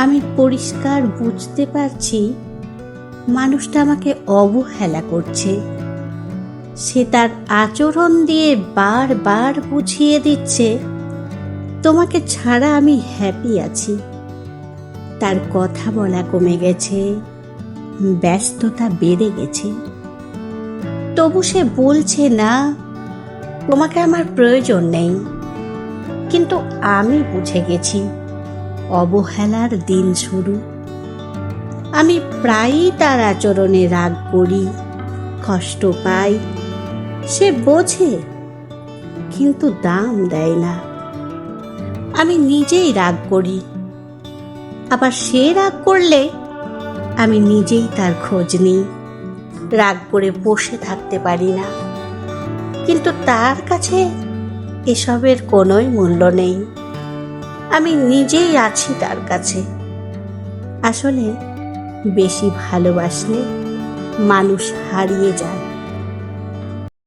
আমি পরিষ্কার বুঝতে পারছি মানুষটা আমাকে অবহেলা করছে। সে তার আচরণ দিয়ে বারবার বুঝিয়ে দিচ্ছে তোমাকে ছাড়া আমি হ্যাপি আছি। তার কথা বলা কমে গেছে, ব্যস্ততা বেড়ে গেছে, তবু সে বলছে না তোমাকে আমার প্রয়োজন নেই। কিন্তু আমি বুঝে গেছি অবহেলার দিন শুরু। আমি প্রায়ই তার আচরণে রাগ করি, কষ্ট পাই। সে বোঝে কিন্তু দাম দেয় না। আমি নিজেই রাগ করি, আবার সে রাগ করলে আমি নিজেই তার খোঁজ নিই। রাগ করে বসে থাকতে পারি না, কিন্তু তার কাছে এসবের কোনোই মূল্য নেই। আমি নিজেই আছি তার কাছে। আসলে বেশি ভালোবাসলে মানুষ হারিয়ে যায়।